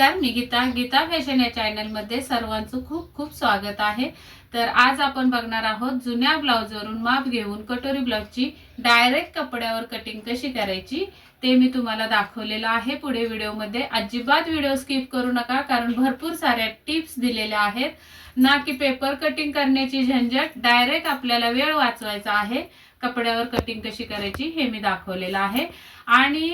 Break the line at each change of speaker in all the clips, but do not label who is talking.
नमस्कार, मी गीता फॅशन या चॅनलमध्ये सर्वांचं खूप खूप स्वागत आहे। तर आज आपण बघणार आहोत जुन्या ब्लाउजवरून माप घेऊन कटोरी ब्लाउजची डायरेक्ट कपड्यावर कटिंग कशी करायची ते मी तुम्हाला दाखवलेलं आहे। पुढे व्हिडिओमध्ये अजिबात व्हिडिओ स्किप करू नका, कारण भरपूर साऱ्या टिप्स दिलेल्या आहेत। ना की पेपर कटिंग करण्याची झंझट, डायरेक्ट आपल्याला वेळ वाचवायचा आहे। कपड्यावर कटिंग कशी करायची हे मी दाखवलेलं आहे। आणि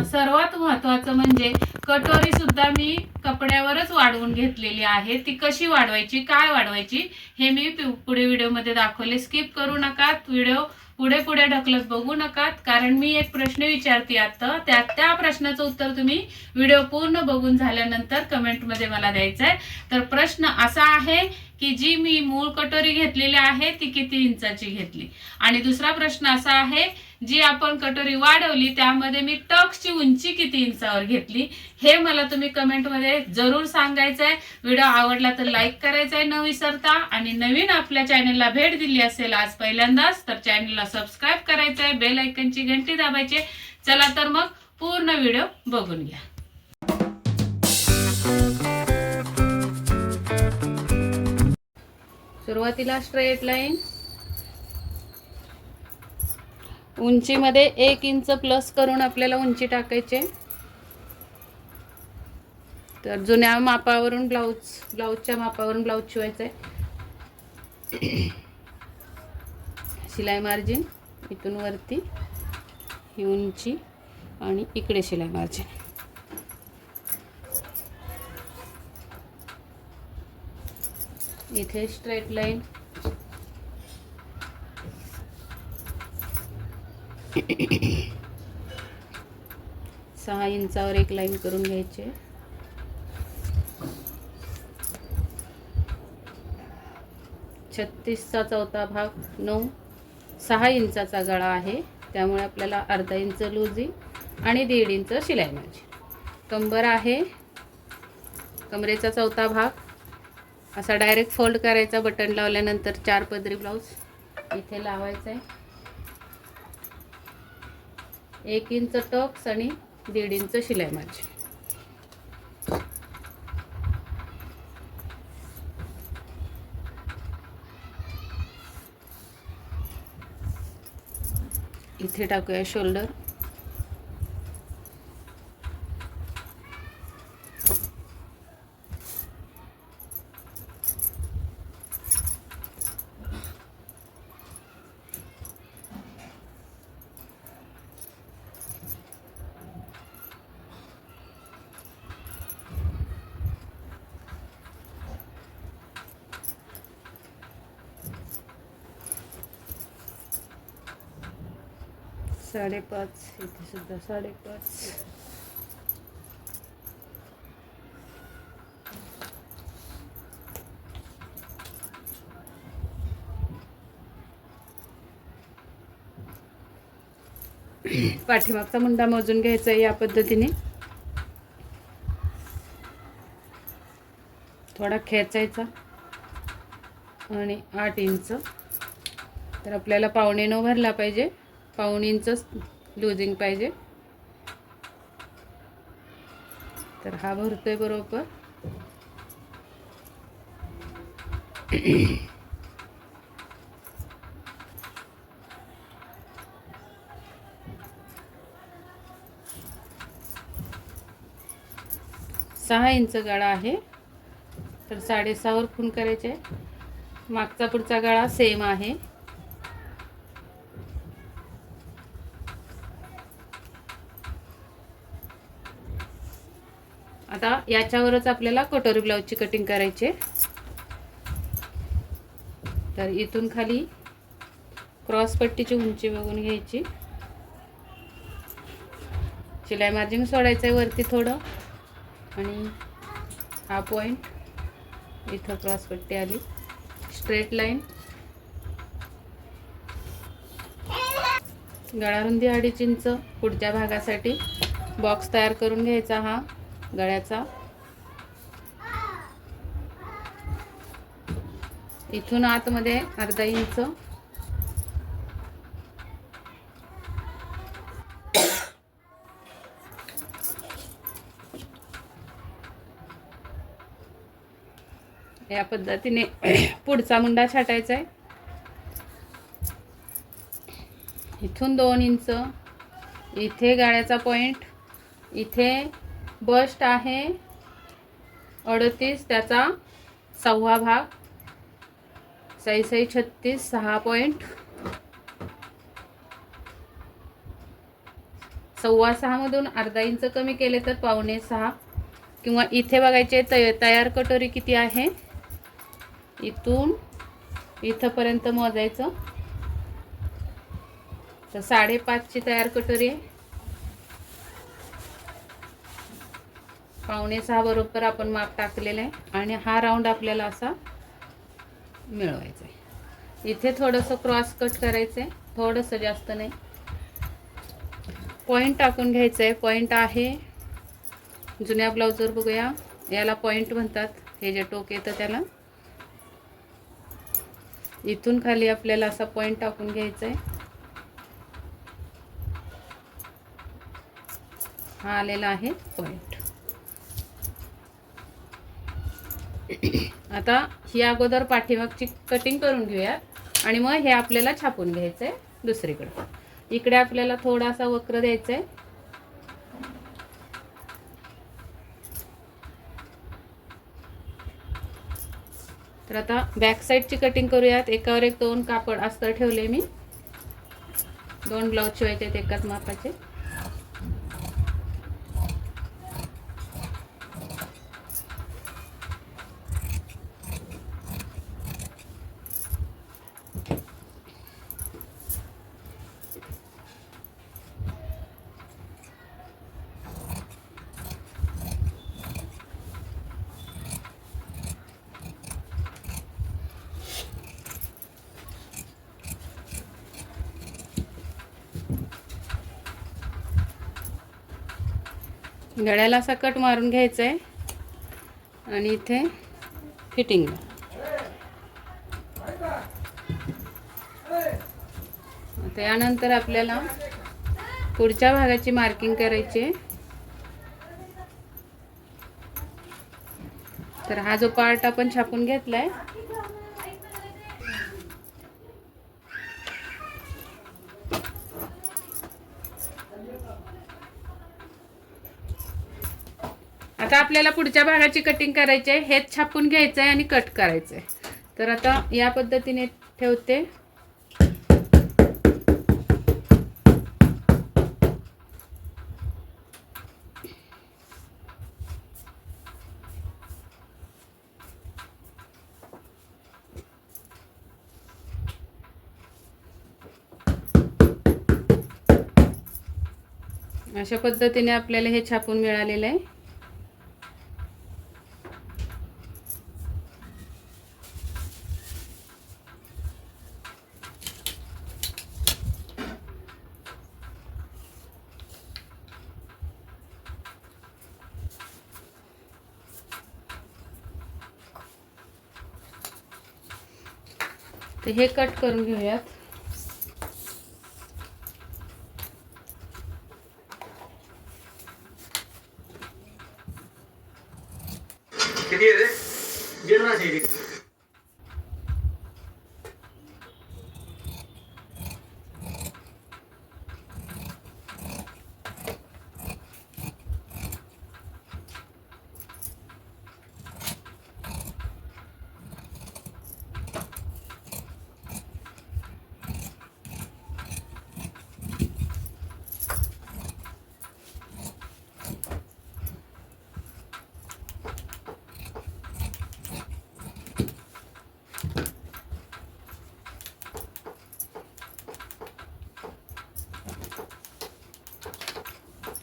सर्वात महत्त्वाचं म्हणजे कटोरी सुद्धा मी कपड्यावरच वाढवून घेतलेली आहे। ती कशी वाढवायची, काय वाढवायची हे मी पुढे व्हिडिओमध्ये दाखवले। स्किप करू नका, व्हिडिओ पुढे पुढे ढकलत बघू नका, कारण मी एक प्रश्न विचारते आता, त्या प्रश्नाचं उत्तर तुम्ही व्हिडिओ पूर्ण बघून झाल्यानंतर कमेंटमध्ये मला द्यायचं आहे। तर प्रश्न असा आहे की जी मी मूळ कटोरी घेतलेली आहे ती किती इंचाची घेतली, आणि दुसरा प्रश्न असा आहे जी आपण कटोरी वाढवली त्यामध्ये मी टक्सची उंची किती इंचावर घेतली, हे मला तुम्ही कमेंटमध्ये जरूर सांगायचं आहे। व्हिडिओ आवडला तर लाईक करायचा आहे न विसरता, आणि नवीन आपल्या चॅनलला भेट दिली असेल आज पहिल्यांदाच तर चॅनलला सबस्क्राईब करायचं आहे, बेल आयकनची घंटी दाबायची। चला तर मग पूर्ण व्हिडिओ बघून घ्या। सुरुवातीला स्ट्रेट लाईन, उंचीमध्ये 1 इंच प्लस करून आपल्याला उंची टाकायचे। तर जुन्या मापावरून ब्लाउजच्या मापावरून ब्लाउज शिवायचा आहे। शिलाई मार्जिन इथून वरती ही उंची आणि इकडे शिलाई मार्जिन। इथे स्ट्रेट लाईन, सहा इंचावर एक लाईन करून घ्यायचे। छत्तीसचा चौथा भाग 9, 6 इंचाचा गळा आहे, त्यामुळे आपल्याला अर्धा इंच लूजिंग आणि 1.5 इंच शिलाई मार्जिन। कंबर आहे, कमरेचा चौथा भाग असा डायरेक्ट फोल्ड करायचा, बटन लावल्यानंतर 4 पदरी ब्लाउज इथे लावायचा आहे। 1 इंच टक्स आणि 1.5 इंच शिलाई मार्जिन। इथे टाकूया शोल्डर, साडेपाच, इथे सुद्धा 5.5। पाठीमागचा मुंडा मोजून घ्यायचा या पद्धतीने, थोडा खेचायचा आणि 8 इंच, तर आपल्याला 8.25 भरला पाहिजे, 1.25 इंच लूजिंग पाहिजे। तर हा भरतोय बरोबर। सहा इंच गळा आहे, तर 6.5 वर खूण करायचे। मागचा पुढचा गळा सेम आहे। आता याच्यावरच आपल्याला कटोरी ब्लाउजची कटिंग करायची। तर इथून खाली क्रॉस पट्टीची उंची बघून घ्यायची, शिलाई मार्जिन सोडायचं आहे वरती थोडं, आणि हा पॉइंट इथं क्रॉस पट्टी आली। स्ट्रेट लाईन, गळा रुंदी 2.5 इंच पुढच्या भागासाठी बॉक्स तयार करून घ्यायचा हा गळ्याचा। इथून आतमध्ये अर्धा इंच, या पद्धतीने पुढचा मुंडा छाटायचा आहे. इथून 2 इंच, इथे गाळ्याचा पॉईंट, इथे बस्ट आहे 38, त्याचा 1/2 भाग, साई 36, 6 पॉईंट, 6.25 मधून अर्धा इंच कमी केले तर 5.25, किंवा इथे बघायचे तयार कटोरी किती आहे, इथून इथपर्यंत मोजायचं. तर 5.5ची तयार कटोरी आहे. 5.25 बरोबर आपण माप टाकलेलं आहे. आणि हा राऊंड आपल्याला असा मिळवायचा आहे. इथे थोडंसं क्रॉस कट करायचं आहे, थोडंसं, जास्त नाही. पॉईंट टाकून घ्यायचं आहे. पॉईंट आहे जुन्या ब्लाऊजवर बघूया, याला पॉईंट म्हणतात. हे जे टोक येतं त्याला, इथून खाली आपल्याला असा पॉईंट टाकून घ्यायचा आहे. हा आलेला आहे पॉईंट. आता ही अगोदर पाठीमागची कटिंग करून घेऊयात आणि मग हे आपल्याला छापून घ्यायचं आहे दुसरीकडे. इकडे आपल्याला थोडासा वक्र द्यायचा आहे. तर आता बॅक साईडची कटिंग करूयात. एकावर एक 2 कापड अस्तर ठेवले मी. 2 ब्लाऊज शिवायचे आहेत एकाच मापाचे. गळ्याला असा कट मारून घ्यायचा आहे आणि इथे फिटिंग. त्यानंतर आपल्याला पुढच्या भागाची मार्किंग करायची आहे. तर हा जो पार्ट आपण छापून घेतलाय, आता आपल्याला पुढच्या भागाची कटिंग करायची आहे. हेच छापून घ्यायचं आहे आणि कट करायचं आहे. तर आता या पद्धतीने ठेवते. अशा पद्धतीने आपल्याला हे छापून मिळालेलं आहे. तर हे कट करून घेऊयात.
किती आहे रे? 1.5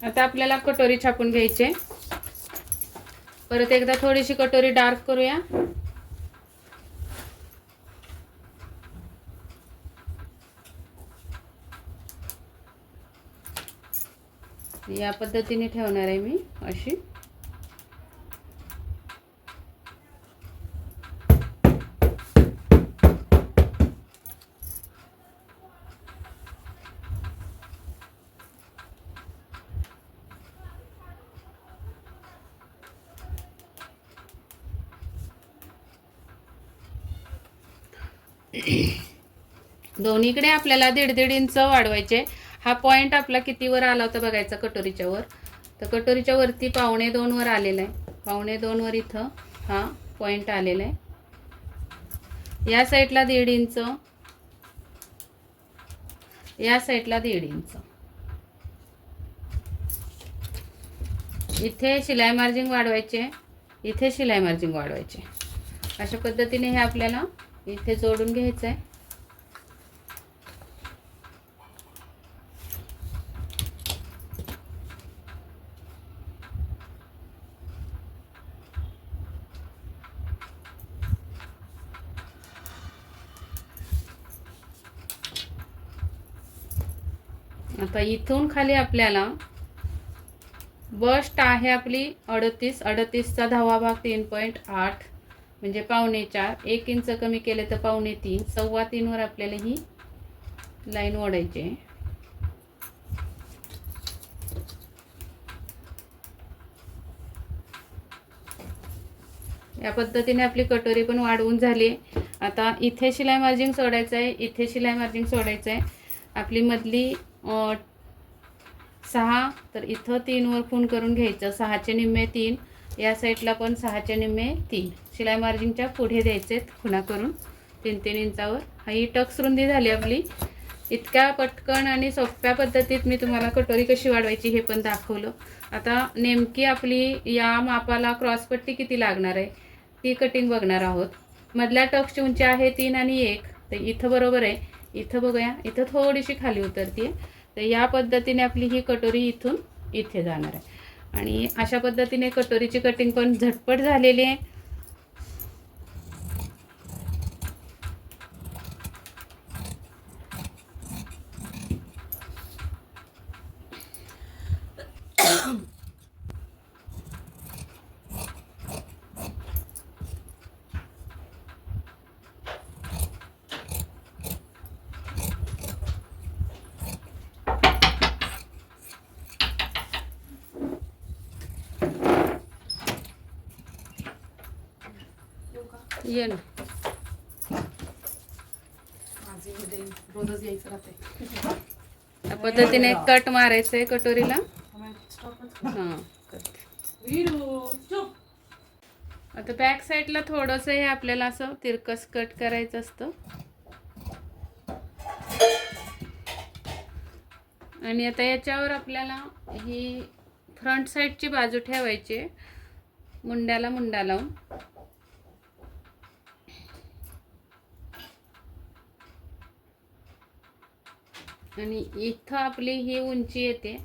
आता आपल्याला कटोरी छापून घ्यायची आहे. परत एकदा थोडीशी कटोरी डार्क करूया. या पद्धतीने ठेवणार आहे मी अशी. दोन्हीकडे आपल्याला 1.5 इंच वाढवायचे. हा पॉईंट आपला कितीवर आला होता बघायचा कटोरीच्या वर. तर कटोरीच्या वरती 1.25 वर आलेला आहे. 1.25 वर इथं हा पॉईंट आलेला आहे. या साईडला 1.5 इंच, या साईडला 1.5 इंच. इथे शिलाई मार्जिन वाढवायचे, इथे शिलाई मार्जिन वाढवायचे. अशा पद्धतीने हे आपल्याला इथे जोडून घ्यायचं आहे. आता इथून खाली आपल्याला बस्ट आहे आपली 38, 38चा 10वा भाग 3.8 म्हणजे 3.25. 1 इंच कमी केले तर 3.25. 3.25 वर आपल्याला ही लाईन ओढायची आहे. या पद्धतीने आपली कटोरी पण वाढवून झाली. आता इथे शिलाई मार्जिन सोडायचं आहे, इथे शिलाई मार्जिन सोडायचं आहे. आपली मधली 6, तर इथं 3 वर खूण करून घ्यायचं. 6चे निम्मे 3, या साईडला पण 6चे निम्मे 3 शिलाई मार्जिनच्या पुढे द्यायचे खुणा करून 3-3 इंचावर. ही टक्स रुंदी झाली आपली. इतक्या पटकन आणि सोप्या पद्धतीत मी तुम्हाला कटोरी कशी वाढवायची हे पण दाखवलं. आता नेमकी आपली या मापाला क्रॉसपट्टी किती लागणार आहे ती कटिंग बघणार आहोत. मधल्या टक्सची उंची आहे 3 आणि 1, तर इथं बरोबर आहे. इथं बघूया, इथं थोडीशी खाली उतरते. तर या पद्धतीने आपली ही कटोरी इथून इथे जाणार आहे. आणि अशा पद्धतीने कटोरीची कटिंग पण झटपट झालेली आहे. ये ना, या पद्धतीने कट मारायचं आहे कटोरीला. हां, आता बॅक साईडला थोडंसं हे आपल्याला असं तिरकस कट करायचं असतं. आणि आता याच्यावर आपल्याला ही फ्रंट साईडची बाजू ठेवायची आहे, मुंड्याला मुंडा लावून. आणि इथं आपली ही उंची येते,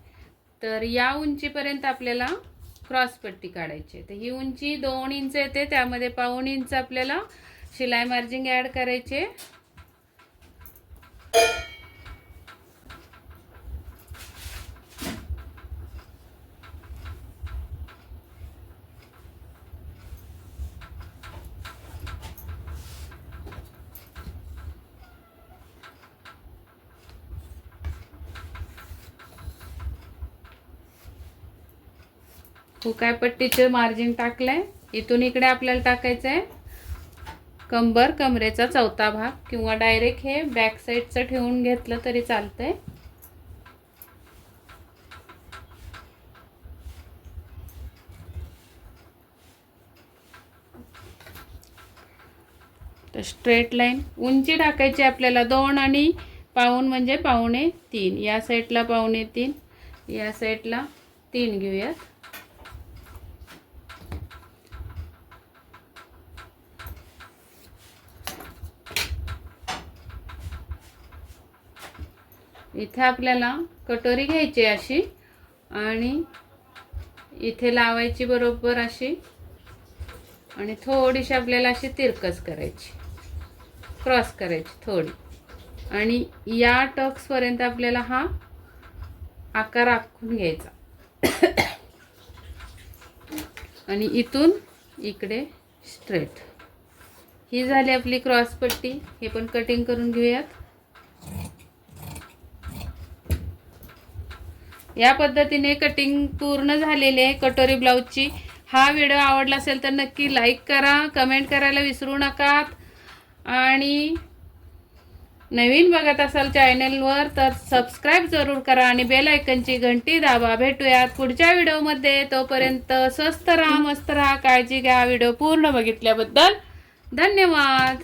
तर या उंचीपर्यंत आपल्याला क्रॉसपट्टी काढायची. तर ही उंची 2 इंच येते, त्यामध्ये 1.25 इंच आपल्याला शिलाई मार्जिन ॲड करायचे. हुकाय पट्टीचे मार्जिन टाकलंय. इथून इकडे आपल्याला टाकायचं आहे कंबर, कमरेचा 4था भाग, किंवा डायरेक्ट हे बॅक साईडचं ठेवून घेतलं तरी चालतंय. तर स्ट्रेट लाईन उंची टाकायची आपल्याला 2 आणि पाऊण म्हणजे 2.25. या साईडला 2.25, या साईडला 3 घेऊयात. इथे आपल्याला कटोरी घ्यायची अशी आणि इथे लावायची बरोबर अशी, आणि थोडीशी आपल्याला अशी तिरकस करायची, क्रॉस करायची थोडी. आणि या टक्सपर्यंत आपल्याला हा आकार आखून घ्यायचा. आणि इथून इकडे स्ट्रेट. ही झाली आपली क्रॉस पट्टी. हे पण कटिंग करून घेऊयात. या पद्धतीने कटिंग पूर्ण झालेली आहे कटोरी ब्लाऊजची. हा व्हिडिओ आवडला असेल तर नक्की लाईक करा, कमेंट करायला विसरू नका. आणि नवीन बघत असाल चॅनलवर तर सबस्क्राईब जरूर करा आणि बेल आयकनची घंटी दाबा. भेटूयात पुढच्या व्हिडिओमध्ये. तोपर्यंत स्वस्त राहा, मस्त राहा, काळजी घ्या. व्हिडिओ पूर्ण बघितल्याबद्दल धन्यवाद.